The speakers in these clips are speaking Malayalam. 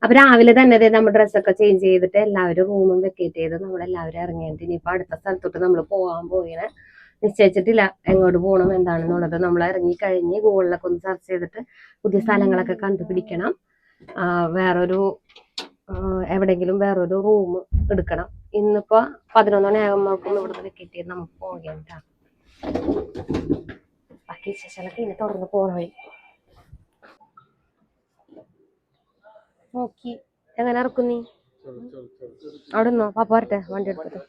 അപ്പൊ രാവിലെ തന്നെ നമ്മൾ ഡ്രസ്സൊക്കെ ചേഞ്ച് ചെയ്തിട്ട് എല്ലാവരും റൂമും വെക്കേറ്റ് ചെയ്ത് നമ്മളെല്ലാവരും ഇറങ്ങിയിട്ട് ഇനിയിപ്പോ അടുത്ത സ്ഥലത്തോട്ട് നമ്മൾ പോകാൻ പോയിങ്ങനെ നിശ്ചയിച്ചിട്ടില്ല എങ്ങോട്ട് പോകണം എന്താണെന്നുള്ളത്. നമ്മൾ ഇറങ്ങി കഴിഞ്ഞ് ഗൂഗിളിലൊക്കെ ഒന്ന് സെർച്ച് ചെയ്തിട്ട് പുതിയ സ്ഥലങ്ങളൊക്കെ കണ്ടുപിടിക്കണം. വേറൊരു എവിടെയെങ്കിലും വേറൊരു റൂം എടുക്കണം. ഇന്നിപ്പോ 11 മണിയാകുമ്പോഴേക്കും ഇവിടുന്ന് വെക്കേറ്റ് ചെയ്ത് നമുക്ക് പോകേണ്ട. ബാക്കി വിശേഷങ്ങളൊക്കെ ഇനി തുറന്ന് പോണ വഴി നോക്കി എങ്ങനെ ഇറക്കും നീ അവിടെ നിന്നോ? പാപ്പ വരട്ടെ വണ്ടി എടുത്തിട്ട്.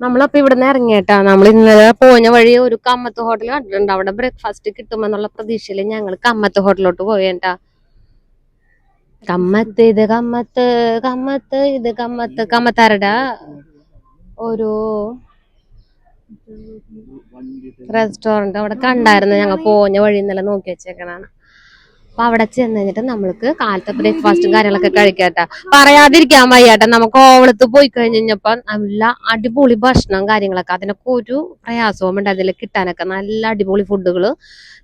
നമ്മളപ്പോ ഇവിടുന്ന് ഇറങ്ങിയിട്ടാ. നമ്മൾ ഇന്നലെ പോയ വഴി ഒരു കമ്മത്ത് ഹോട്ടൽ കണ്ടിട്ടുണ്ട്. അവിടെ ബ്രേക്ക്ഫാസ്റ്റ് കിട്ടുമെന്നുള്ള പ്രതീക്ഷയില് ഞങ്ങൾ കമ്മത്ത് ഹോട്ടലിലോട്ട് പോയേട്ടാ. കമ്മത്ത് ഇത് കമ്മത്ത് കമ്മത്ത് ഇത് കമ്മത്ത് കമ്മത്താരടാ ഒരു റെസ്റ്റോറന്റ് അവിടെ കണ്ടായിരുന്നു. ഞങ്ങൾ പോഞ്ഞ വഴി ഇന്നലെ നോക്കി വെച്ചേക്കണാണ്. അപ്പൊ അവിടെ ചെന്ന് കഴിഞ്ഞിട്ട് നമ്മൾക്ക് കാലത്തെ ബ്രേക്ക്ഫാസ്റ്റും കാര്യങ്ങളൊക്കെ കഴിക്കാട്ടാ. പറയാതിരിക്കാൻ വയ്യാട്ടാ. നമുക്ക് കോവളത്ത് പോയി കഴിഞ്ഞപ്പോ നല്ല അടിപൊളി ഭക്ഷണം കാര്യങ്ങളൊക്കെ, അതിനൊക്കെ ഒരു പ്രയാസവും ഉണ്ട്. അതിൽ കിട്ടാനൊക്കെ നല്ല അടിപൊളി ഫുഡുകള്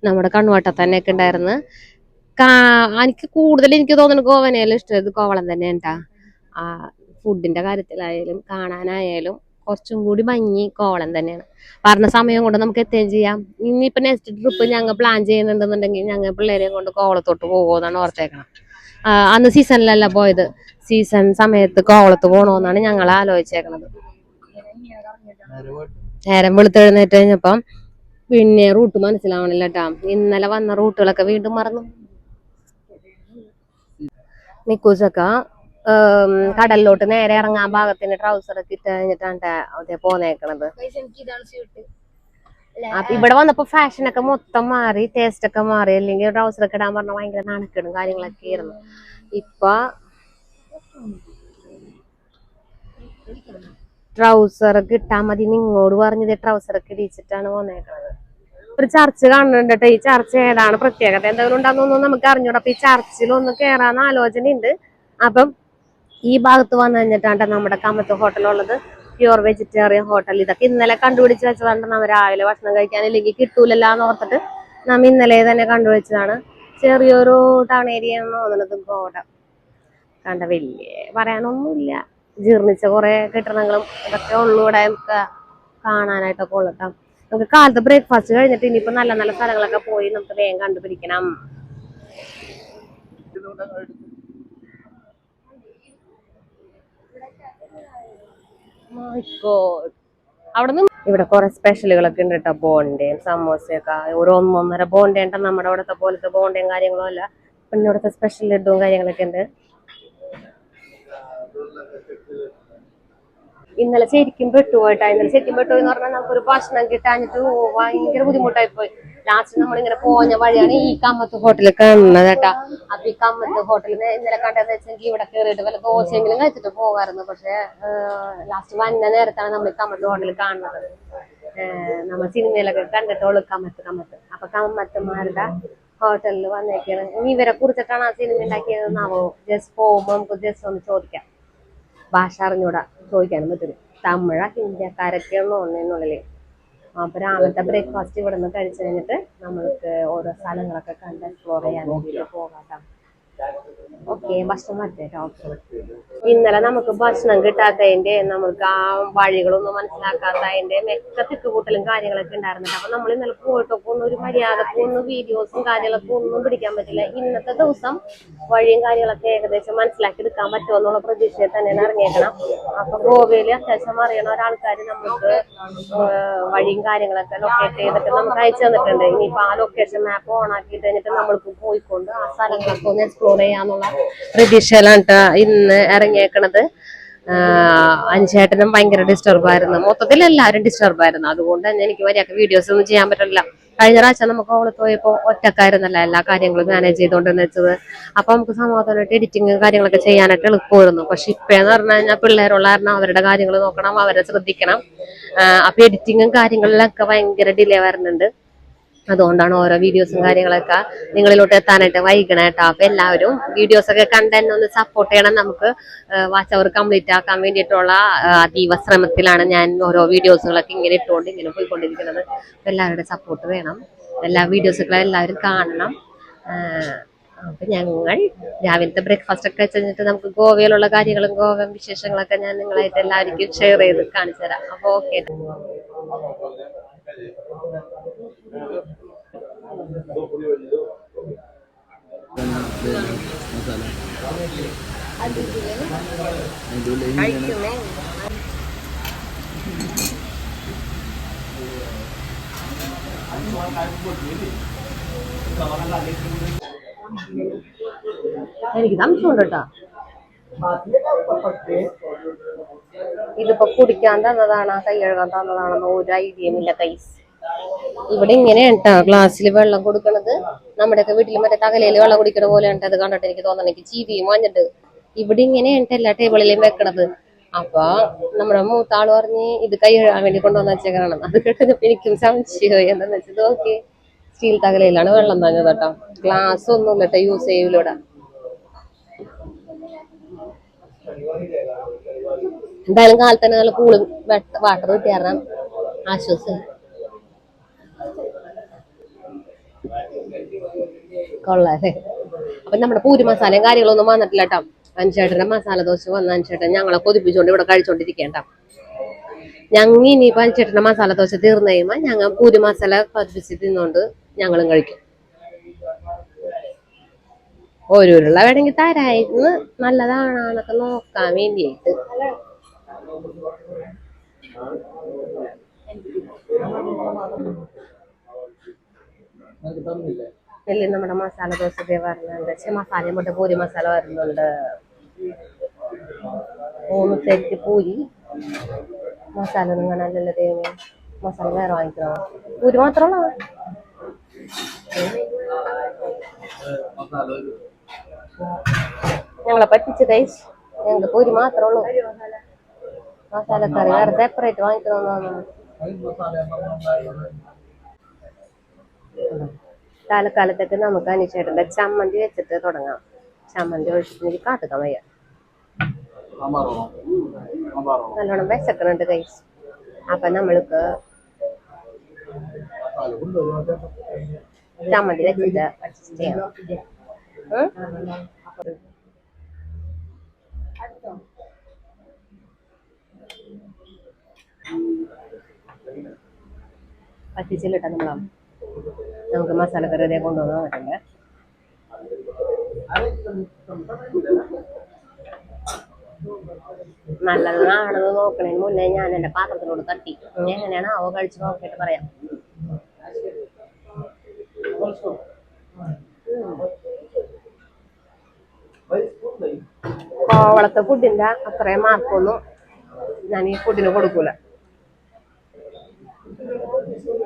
നമ്മുടെ കണ്ണുവട്ടത്ത് തന്നെയൊക്കെ ഉണ്ടായിരുന്നു. എനിക്ക് എനിക്ക് തോന്നുന്നു ഗോവനയിലും ഇഷ്ടമായത് കോവളം തന്നെ ഉണ്ടാ. ഫുഡിന്റെ കാര്യത്തിലായാലും കാണാനായാലും കുറച്ചും കൂടി ഭംഗി കോവളം തന്നെയാണ്. പറഞ്ഞ സമയം കൊണ്ട് നമുക്ക് എത്തുകയും ചെയ്യാം. ഇനിയിപ്പോ നെക്സ്റ്റ് ട്രിപ്പ് ഞങ്ങൾ പ്ലാൻ ചെയ്യുന്നുണ്ടെന്നുണ്ടെങ്കിൽ ഞങ്ങൾ പിള്ളേരെയും കൊണ്ട് കോവളത്തോട്ട് പോകുമെന്നാണ് ഓർത്തേക്കണം. അന്ന് സീസണിലല്ല പോയത്, സീസൺ സമയത്ത് കോവളത്ത് പോകണമെന്നാണ് ഞങ്ങൾ ആലോചിച്ചേക്കണത്. നേരം വെളുത്തെഴുന്നേറ്റ് കഴിഞ്ഞപ്പം പിന്നെ റൂട്ട് മനസ്സിലാവണില്ല കേട്ടാ. ഇന്നലെ വന്ന റൂട്ടുകളൊക്കെ വീണ്ടും മറന്നു. നിക്കൂസൊക്കെ കടലിലോട്ട് നേരെ ഇറങ്ങാൻ ഭാഗത്തിന് ട്രൗസർ ഒക്കെ ഇട്ട് കഴിഞ്ഞിട്ടാണ് അതേ പോന്നേക്കണത്. അപ്പൊ ഇവിടെ വന്നപ്പോ ഫാഷനൊക്കെ മൊത്തം മാറി, ടേസ്റ്റ് ഒക്കെ മാറി. അല്ലെങ്കിൽ ട്രൗസറൊക്കെ ഇടാൻ പറഞ്ഞാൽ ഭയങ്കര നാണക്കേടും കാര്യങ്ങളൊക്കെ ആയിരുന്നു. ഇപ്പൊ ട്രൗസറൊക്കെ ഇട്ടാ മതി നിങ്ങോട് പറഞ്ഞത് ട്രൗസറൊക്കെ ഇടിച്ചിട്ടാണ് പോന്നേക്കണത്. ഒരു ചർച്ച് കാണുന്നുണ്ട് കേട്ടോ. ഈ ചർച്ച് ഏതാണ് പ്രത്യേകത എന്തെങ്കിലും ഉണ്ടാകുന്നൊന്നും നമുക്ക് അറിഞ്ഞൂടാ. അപ്പൊ ഈ ചർച്ചിലൊന്ന് കേറാൻ ആലോചന ഉണ്ട്. അപ്പം ഈ ഭാഗത്ത് വന്നു കഴിഞ്ഞിട്ടാണ് നമ്മുടെ കമ്മത്ത് ഹോട്ടലുള്ളത്. Pure vegetarian hotel. ഇതൊക്കെ ഇന്നലെ കണ്ടുപിടിച്ച് വെച്ചതാണ്. നമ്മൾ രാവിലെ ഭക്ഷണം കഴിക്കാനില്ലെങ്കിൽ കിട്ടൂലല്ലോ എന്ന് ഓർത്തിട്ട് നമ്മ ഇന്നലെ തന്നെ കണ്ടുപിടിച്ചതാണ്. ചെറിയൊരു ടൗൺ ഏരിയ എന്ന് തോന്നുന്നത് ഗോഡ. കണ്ട വലിയ പറയാനൊന്നുമില്ല. ജീർണിച്ച കുറെ കെട്ടിടങ്ങളും ഇതൊക്കെ ഉള്ളു ഇവിടെ കാണാനായിട്ടൊക്കെ ഉള്ളട്ടോ. നമുക്ക് കാലത്ത് ബ്രേക്ക്ഫാസ്റ്റ് കഴിഞ്ഞിട്ട് ഇനിയിപ്പോ നല്ല നല്ല സ്ഥലങ്ങളൊക്കെ പോയി നമുക്ക് വേഗം കണ്ടുപിടിക്കണം. അവിടുന്ന് ഇവിടെ കുറെ സ്പെഷ്യലുകളൊക്കെ ഉണ്ട് കേട്ടോ. ബോണ്ടയും സമോസയൊക്കെ ഒരു 1.5 ബോണ്ടേണ്ട നമ്മുടെ അവിടുത്തെ പോലത്തെ ബോണ്ടയും കാര്യങ്ങളും അല്ല. പിന്നെ ഇവിടുത്തെ സ്പെഷ്യൽ ലഡുവും കാര്യങ്ങളൊക്കെ ഉണ്ട്. ഇന്നലെ ശരിക്കും പെട്ടുപോയിട്ടാ. ഇന്നലെ ശരിക്കും പെട്ടു എന്ന് പറഞ്ഞാൽ നമുക്കൊരു ഭക്ഷണം കിട്ടാഞ്ഞിട്ട് ഭയങ്കര ബുദ്ധിമുട്ടായി പോയി. ലാസ്റ്റ് നമ്മളിങ്ങനെ പോഞ്ഞ വഴിയാണ് ഈ കമ്മത്ത് ഹോട്ടലിൽ കാണുന്നത് കേട്ടാ. അപ്പൊ ഈ കമ്മത്ത് ഹോട്ടലിൽ ഇന്നലെ കണ്ടതെന്ന് വെച്ചെങ്കിൽ ഇവിടെ കയറിയിട്ട് വല്ല ദോശയെങ്കിലും കഴിച്ചിട്ട് പോകാമായിരുന്നു. പക്ഷെ ലാസ്റ്റ് വന്ന നേരത്താണ് നമ്മൾ ഈ കമ്മത്ത് ഹോട്ടലിൽ കാണുന്നത്. നമ്മൾ സിനിമയിലൊക്കെ കണ്ടിട്ടുള്ളൂ കമ്മത്ത്. അപ്പൊ കമ്മത്തുമാരുടെ ഹോട്ടലിൽ വന്നേക്കാണ്. ഇനി ഇവരെ കുറിച്ചിട്ടാണ് ആ സിനിമ ഉണ്ടാക്കിയതെന്നാവോ. ജസ്റ്റ് പോകുമ്പോ നമുക്ക് ജസ്റ്റ് ഒന്ന് ചോദിക്കാം. ഭാഷ അറിഞ്ഞൂടാ, ചോദിക്കാനും പറ്റും. തമിഴ ഹിന്ദിക്കാരൊക്കെയാണോ ഒന്നിനുള്ളില്. അപ്പൊ രാവിലത്തെ ബ്രേക്ക്ഫാസ്റ്റ് ഇവിടെ നിന്ന് കഴിച്ചു കഴിഞ്ഞിട്ട് നമ്മൾക്ക് ഓരോ സ്ഥലങ്ങളൊക്കെ കണ്ട് എക്സ്പ്ലോർ ചെയ്യാൻ വേണ്ടിയിട്ട് പോകാം. ഓക്കെ, ഭക്ഷണം മറ്റേട്ടോ. ഇന്നലെ നമുക്ക് ഭക്ഷണം കിട്ടാത്തതിന്റെ നമുക്ക് ആ വഴികളൊന്നും മനസ്സിലാക്കാത്തതിന്റെ മെക്ക തിക്കുകൂട്ടലും കാര്യങ്ങളൊക്കെ ഉണ്ടായിരുന്നു. അപ്പൊ നമ്മൾ ഇന്നലെ പോയിട്ടൊക്കെ ഒന്നും ഒരു മര്യാദക്ക് ഒന്നും വീഡിയോസും കാര്യങ്ങളൊക്കെ ഒന്നും പിടിക്കാൻ പറ്റില്ല. ഇന്നത്തെ ദിവസം വഴിയും കാര്യങ്ങളൊക്കെ ഏകദേശം മനസ്സിലാക്കി എടുക്കാൻ പറ്റുമോ എന്നുള്ള പ്രതീക്ഷയിൽ തന്നെയാണ് ഇറങ്ങിയേക്കണം. അപ്പൊ ഗോവയില് അത്യാവശ്യം അറിയണ ഒരാൾക്കാർ നമുക്ക് വഴിയും കാര്യങ്ങളൊക്കെ ലൊക്കേറ്റ് ചെയ്തിട്ട് നമുക്ക് അയച്ചു തന്നിട്ടുണ്ട്. ഇനിയിപ്പോ ആ ലൊക്കേഷൻ മാപ്പ് ഓൺ ആക്കിയിട്ട് കഴിഞ്ഞിട്ട് നമ്മൾക്ക് പോയിക്കൊണ്ട് ആ സ്ഥലങ്ങളൊക്കെ ഒന്ന് എക്സ്പ്ലോർ ചെയ്യാന്നുള്ള പ്രതീക്ഷയിലാണ് ഇന്ന് ഇറങ്ങിയേക്കണത്. അഞ്ചേട്ടനും ഭയങ്കര ഡിസ്റ്റർബായിരുന്നു. മൊത്തത്തിൽ എല്ലാവരും ഡിസ്റ്റർബായിരുന്നു. അതുകൊണ്ട് തന്നെ എനിക്ക് വരെയൊക്കെ വീഡിയോസ് ഒന്നും ചെയ്യാൻ പറ്റില്ല. കഴിഞ്ഞ പ്രാവശ്യം നമുക്ക് അവിടെ പോയപ്പോ ഒറ്റക്കായിരുന്നല്ല എല്ലാ കാര്യങ്ങളും മാനേജ് ചെയ്തോണ്ടെന്ന് വെച്ചത്. അപ്പൊ നമുക്ക് സമാധാനമായിട്ട് എഡിറ്റിങ് കാര്യങ്ങളൊക്കെ ചെയ്യാനായിട്ട് എളുപ്പമായിരുന്നു. പക്ഷെ ഇപ്പന്ന് പറഞ്ഞു കഴിഞ്ഞാൽ പിള്ളേരുള്ള കാരണം അവരുടെ കാര്യങ്ങൾ നോക്കണം, അവരെ ശ്രദ്ധിക്കണം. അപ്പൊ എഡിറ്റിങ്ങും കാര്യങ്ങളിലൊക്കെ ഭയങ്കര ഡിലേ വരുന്നുണ്ട്. അതുകൊണ്ടാണ് ഓരോ വീഡിയോസും കാര്യങ്ങളൊക്കെ നിങ്ങളിലോട്ട് എത്താനായിട്ട് വൈകണം കേട്ടോ. അപ്പൊ എല്ലാവരും വീഡിയോസ് ഒക്കെ കണ്ടെന്നെ ഒന്ന് സപ്പോർട്ട് ചെയ്യണം. നമുക്ക് വാച്ച് അവർ കംപ്ലീറ്റ് ആക്കാൻ വേണ്ടിയിട്ടുള്ള അതീവ ശ്രമത്തിലാണ് ഞാൻ ഓരോ വീഡിയോസുകളൊക്കെ ഇങ്ങനെ ഇട്ടുകൊണ്ട് ഇങ്ങനെ പോയിക്കൊണ്ടിരിക്കുന്നത്. അപ്പൊ എല്ലാവരുടെ സപ്പോർട്ട് വേണം. എല്ലാ വീഡിയോസുകളും എല്ലാവരും കാണണം. അപ്പൊ ഞങ്ങൾ രാവിലത്തെ ബ്രേക്ക്ഫാസ്റ്റ് ഒക്കെ വെച്ചിട്ട് നമുക്ക് ഗോവയിലുള്ള കാര്യങ്ങളും ഗോവൻ വിശേഷങ്ങളൊക്കെ ഞാൻ നിങ്ങളായിട്ട് എല്ലാവർക്കും ഷെയർ ചെയ്ത് കാണിച്ചു തരാം. അപ്പൊ ഓക്കെ. എനിക്ക് സംശയമുണ്ട് കേട്ടോ, ഇതിപ്പോ കുടിക്കാൻ തന്നതാണോ കൈ കഴുകാൻ തന്നതാണെന്നോ ഒരു ഐഡിയയും ഇല്ല കൈസ്. ഇവിടെ ഇങ്ങനെയാണ് കേട്ടോ ഗ്ലാസ്സിൽ വെള്ളം കൊടുക്കണത്. നമ്മുടെയൊക്കെ വീട്ടിൽ മറ്റേ തകലയിൽ വെള്ളം കുടിക്കണ പോലെയാണ് അത് കണ്ടിട്ട് എനിക്ക് തോന്നണം. എനിക്ക് ചീവിയും വന്നിട്ട് ഇവിടെ ഇങ്ങനെയാണ് എല്ലാ ടേബിളിലും വെക്കണത്. അപ്പൊ നമ്മുടെ മൂത്താള് പറഞ്ഞ് ഇത് കൈ കഴുകാൻ വേണ്ടി കൊണ്ടുവന്ന വെച്ചേക്കണം. അത് കേട്ടപ്പോ എനിക്കും സംശയമായി. എന്താന്ന് വെച്ചത് ഓക്കെ, സ്റ്റീൽ തകലയിലാണ് വെള്ളം തന്നത് കേട്ടോ. ഗ്ലാസ് ഒന്നും കേട്ടോ യൂസ് ചെയ്യൂലൂടെ. എന്തായാലും കാലത്ത് തന്നെ നല്ല കൂളും വാട്ടർ കിട്ടിയാരണം ആശ്വാസം. കൊള്ളാല്ലേ. അപ്പൊ നമ്മുടെ പൂരി മസാലയും കാര്യങ്ങളൊന്നും വന്നിട്ടില്ല കേട്ടോ. അഞ്ചേട്ടന്റെ മസാല ദോശ വന്ന അഞ്ചേട്ടൻ ഞങ്ങളെ കൊതിപ്പിച്ചുകൊണ്ട് ഇവിടെ കഴിച്ചോണ്ടിരിക്കേണ്ട. ഞങ്ങൾ ഇനിയിപ്പോ അഞ്ചേട്ടന്റെ മസാല ദോശ തീർന്നു കഴിയുമ്പോ ഞങ്ങൾ പൂരി മസാല പതിപ്പിച്ച് തിന്നോണ്ട് ഞങ്ങളും കഴിക്കും. ഓരോരുള്ള വേണമെങ്കിൽ തരായിരുന്നു, നല്ലതാണെന്നൊക്കെ നോക്കാൻ വേണ്ടിയിട്ട്. വലിയ നമ്മുടെ മസാല ദോശ വരുന്നുണ്ട്. മസാലയും പോട്ട് പൂരി മസാല വരുന്നുണ്ട്. 3 സെറ്റ് പൂരി മസാല ഒന്നും കാണാനല്ലേ ദൈവമേ. മസാല വേറെ വാങ്ങിക്കണോ? പൂരി മാത്രമുള്ള ഞങ്ങളെ പറ്റിച്ച് കഴിച്ച്. ഞങ്ങൾക്ക് പൂരി മാത്രമേ ഉള്ളൂ. മസാലക്കറി വേറെ സെപ്പറേറ്റ് വാങ്ങിക്കണമെന്ന്. കാലക്കാലത്തേക്ക് നമുക്ക് അനിച്ചേട്ടന്റെ ചമ്മന്തി വെച്ചിട്ട് തുടങ്ങാം. ചമ്മന്തി ഒഴിച്ചിട്ട് എനിക്ക് കാത്തുക്കാൻ വയ്യ. നല്ലോണം വിശക്കണുണ്ട് കൈസ്. അപ്പൊ നമ്മൾക്ക് ചമ്മന്തി വെച്ചിട്ട് അഡ്ജസ്റ്റ് ചെയ്യാം. പറ്റിച്ചിലിട്ട നമുക്ക് മസാലക്കറി ഇതേ കൊണ്ടുവന്ന് വന്നിട്ടുണ്ട്. നല്ലതാണെന്ന് നോക്കണേന് മുന്നേ ഞാൻ എന്റെ പാത്രത്തിനോട് തട്ടി. എങ്ങനെയാണ് അവ കഴിച്ച് നോക്കിയിട്ട് പറയാം. കോവളത്തെ ഫുഡിന്റെ അത്രയും മാർക്കൊന്നും ഞാൻ ഈ ഫുഡിന് കൊടുക്കൂല.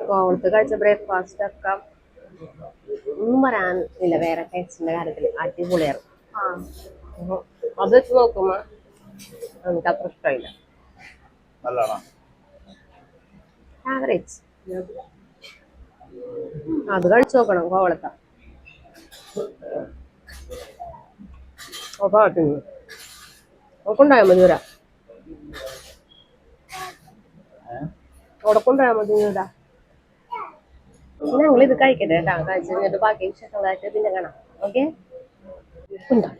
കോവളത്ത് കഴിച്ച ബ്രേക്ക്ഫാസ്റ്റ് ഒക്കെ ഒന്നും പറയാൻ ഇല്ല. വേറെ ടേസ്റ്റിന്റെ കാര്യത്തിൽ അടിപൊളിയാണ്. അത് വെച്ച് നോക്കുമ്പോ എനിക്ക് അത്ര ഇഷ്ടമില്ല. ആവറേജ്. അത് കഴിച്ചു നോക്കണം കോവളത്തെ. കൊണ്ടായാൽ മതി വരാം. അവിടെ കൊണ്ടുപോയാൽ മതി വരാ. ഞങ്ങൾ ഇത് കഴിക്കട്ടെ കേട്ടോ. കഴിച്ചു കഴിഞ്ഞിട്ട് ബാക്കി വിശേഷങ്ങളായിട്ട് പിന്നെ കാണാം. ഓക്കെ. ഉണ്ടോ?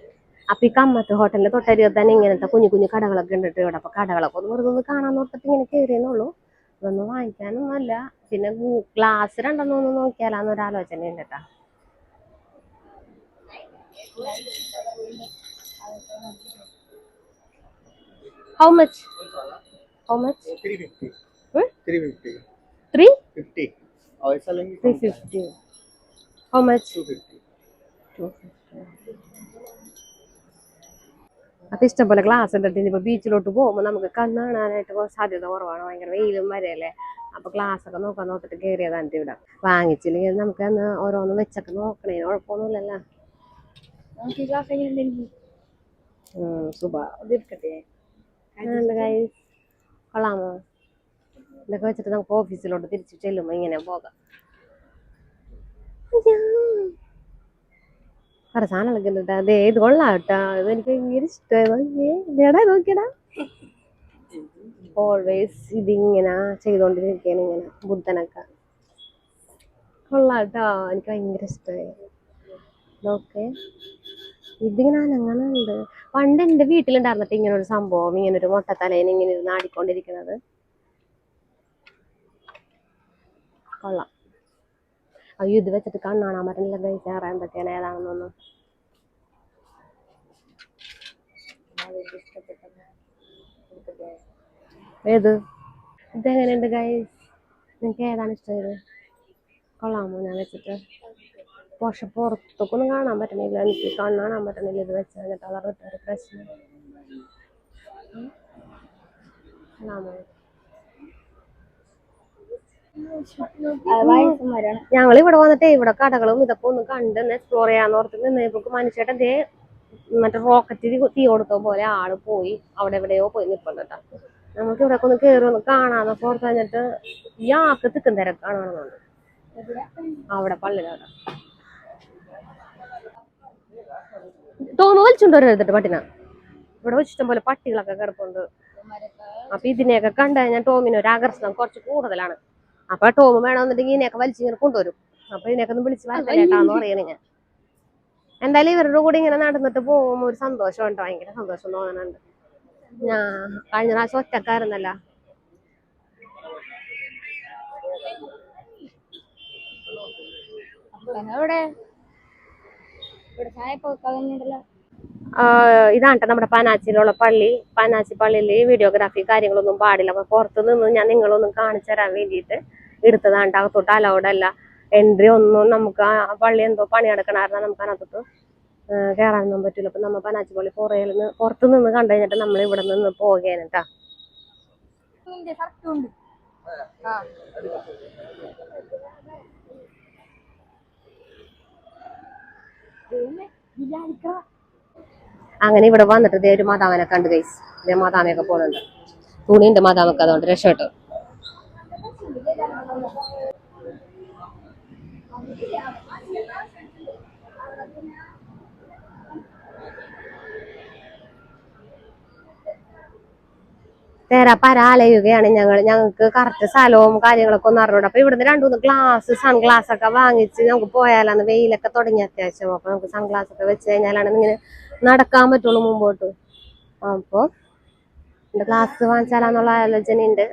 അപ്പൊ ഈ കമ്മത്ത് ഹോട്ടലിന്റെ തൊട്ടരികത്ത് തന്നെ ഇങ്ങനത്തെ കുഞ്ഞു കുഞ്ഞു കടകളൊക്കെ ഉണ്ടിട്ട് ഇവിടെ. അപ്പൊ കടകളൊക്കെ ഒന്ന് വെറുതെ ഒന്ന് കാണാൻ നോക്കിട്ട് ഇങ്ങനെ കയറിയെന്നുള്ളൂ. ഇതൊന്നും വാങ്ങിക്കാനൊന്നും അല്ല. പിന്നെ ഗ്ലാസ് രണ്ടെണ്ണൊന്നും നോക്കിയാലാന്നൊരാലോചന ഉണ്ട് കേട്ടാ. How much? How much? 350. 350. 350. Oh, it's 350. How much? 250. 250. അപ്പൊ ഇഷ്ടംപോലെ ഗ്ലാസ് ഉണ്ട്. ഇനിയിപ്പോ ബീച്ചിലോട്ട് പോകുമ്പോ നമുക്ക് കണ്ണ് കാണാനായിട്ട് സാധ്യത കുറവാണ്. ഭയങ്കര വെയിലും വരെയല്ലേ. അപ്പൊ ഗ്ലാസ് ഒക്കെ നോക്കാൻ നോക്കിട്ട് കയറിയതാണ് ഇവിടെ. വാങ്ങിച്ചില്ലെങ്കിൽ നമുക്ക് അന്ന് ഓരോന്ന് വെച്ചൊക്കെ നോക്കണേ. കുഴപ്പമൊന്നുമില്ലല്ലോ. കൊള്ളാമോ? ഇതൊക്കെ വെച്ചിട്ട് നമുക്ക് ഓഫീസിലോട്ട് തിരിച്ചു ചെല്ലുമ്പോ ഇങ്ങനെ പോകാം. കുറെ സാധനങ്ങളൊക്കെ ഉണ്ട് അതെ ഇത് കൊള്ളാം കേട്ടാ ഇത് എനിക്ക് ഭയങ്കര ഇഷ്ടമായി നോക്കിയടാ ഓൾവേസ് ഇതിങ്ങനെ ചെയ്തോണ്ടിരിക്കുകയാണ് ഇങ്ങനെ ബുദ്ധനൊക്കെ കൊള്ളാം കേട്ടോ എനിക്ക് ഭയങ്കര ഇഷ്ടമായി ഓക്കെ ഇതിങ്ങനെ അനങ്ങണുണ്ട് പണ്ട് എന്റെ വീട്ടിലുണ്ടായിരുന്നിട്ട് ഇങ്ങനെ ഒരു സംഭവം ഇങ്ങനെ ഒരു മൊട്ടത്തലേനെ ഇങ്ങനെ ഇരുന്ന് ആടിക്കൊണ്ടിരിക്കുന്നത് കൊള്ളാം അയ്യോ ഇത് വെച്ചിട്ട് കണ്ണാണാൻ പറ്റുന്നില്ല കഴിച്ചാറാൻ എന്തൊക്കെയാണ് ഏതാണെന്നൊന്നും ഏത് ഇതെങ്ങനെയുണ്ട് ഗൈസ് നിങ്ങൾക്ക് ഏതാണ് ഇഷ്ടമായത് കൊള്ളാമോ ഞാൻ വെച്ചിട്ട് പക്ഷെ പുറത്തൊക്കൊന്നും കാണാൻ പറ്റണില്ല എനിക്ക് കണ്ണാണാൻ പറ്റണില്ല ഇത് വെച്ച് കഴിഞ്ഞിട്ട് അതൊരു പ്രശ്നം കൊള്ളാമോ ഞങ്ങൾ ഇവിടെ വന്നിട്ട് ഇവിടെ കടകളും ഇതൊക്കെ ഒന്ന് കണ്ട് എക്സ്പ്ലോർ ചെയ്യാന്ന് ഓർത്ത് നിന്നപ്പോക്ക് മനുഷ്യട്ട് ദേ മറ്റേ റോക്കറ്റിൽ തീ കൊടുത്ത പോലെ ആള് പോയി അവിടെ എവിടെയോ പോയി നിൽപ്പുണ്ട് കേട്ടോ നമുക്ക് ഇവിടെ ഒന്ന് കയറി ഒന്ന് കാണാന്നൊക്കെ ഓർത്ത് കഴിഞ്ഞിട്ട് ഈ ആക്ക് തിക്കും തിരക്കാണ് കാണുന്നുണ്ട് അവിടെ പള്ളിയിലവിടെ തോന്നു വലിച്ചുണ്ടോ എടുത്തിട്ട് പട്ടിന ഇവിടെ ഇഷ്ടം പോലെ പട്ടികളൊക്കെ കിടപ്പുണ്ട് അപ്പൊ ഇതിനെയൊക്കെ കണ്ടു കഴിഞ്ഞാൽ ടോമിന് ഒരു ആകർഷണം കുറച്ച് കൂടുതലാണ് അപ്പൊ ടോം വേണമെന്നുണ്ടെങ്കിൽ ഇതിനെയൊക്കെ വലിച്ചിങ്ങനെ കൊണ്ടുവരും അപ്പൊ ഇതിനെയൊക്കെ ഒന്ന് വിളിച്ച് വരട്ടാന്ന് പറയണേ ഞാൻ എന്തായാലും ഇവരുടെ കൂടെ ഇങ്ങനെ നടന്നിട്ട് പോകുമ്പോ ഒരു സന്തോഷം ഉണ്ടോ ഭയങ്കര സന്തോഷം തോന്നുന്നുണ്ട് ഞാൻ കഴിഞ്ഞ പ്രാവശ്യം ഒറ്റക്കായിരുന്നല്ലോ ഇതാണ് നമ്മുടെ പനാച്ചിയിലുള്ള പള്ളി പനാച്ചി പള്ളിയിൽ വീഡിയോഗ്രാഫി കാര്യങ്ങളൊന്നും പാടില്ല അപ്പൊ പുറത്ത് നിന്ന് ഞാൻ നിങ്ങളൊന്നും കാണിച്ചു തരാൻ വേണ്ടിയിട്ട് എടുത്തതാണ് അകത്തോട്ട് അലൗഡല്ല എൻട്രി ഒന്നും നമുക്ക് ആ പള്ളി എന്തോ പണി നടക്കണായിരുന്നു നമുക്ക് അതിനകത്തോട്ട് കയറാനൊന്നും പറ്റില്ല അപ്പൊ നമ്മ പനാച്ചി പള്ളി പുറത്ത് നിന്ന് കണ്ടു കഴിഞ്ഞിട്ട് നമ്മൾ ഇവിടെ നിന്ന് പോവുകയാണ് കേട്ടാ അങ്ങനെ ഇവിടെ വന്നിട്ട് ഇതേ ഒരു മാതാവിനെ കണ്ടു ഗൈസ് ഇതേ മാതാമയൊക്കെ പോകുന്നുണ്ട് തുണിയുണ്ട് മാതാമൊക്കെ അതുകൊണ്ട് രക്ഷപ്പെട്ടു തേരാപ്പാര ആലയുകയാണ് ഞങ്ങൾക്ക് കറക്റ്റ് സ്ഥലവും കാര്യങ്ങളൊക്കെ ഒന്ന് അറിഞ്ഞൂടെ അപ്പൊ ഇവിടുന്ന് രണ്ടുമൂന്ന് ഗ്ലാസ് സൺഗ്ലാസ് ഒക്കെ വാങ്ങിച്ച് നമുക്ക് പോയാലാണ് വെയിലൊക്കെ തുടങ്ങി അത്യാവശ്യം അപ്പൊ നമുക്ക് സൺഗ്ലാസ് ഒക്കെ വെച്ച് കഴിഞ്ഞാലാണ് ഇങ്ങനെ നടക്കാൻ പറ്റുള്ളൂ മുമ്പോട്ട് അപ്പൊ ഗ്ലാസ് വാങ്ങിച്ചാലാന്നുള്ള ആലോചന ഉണ്ട്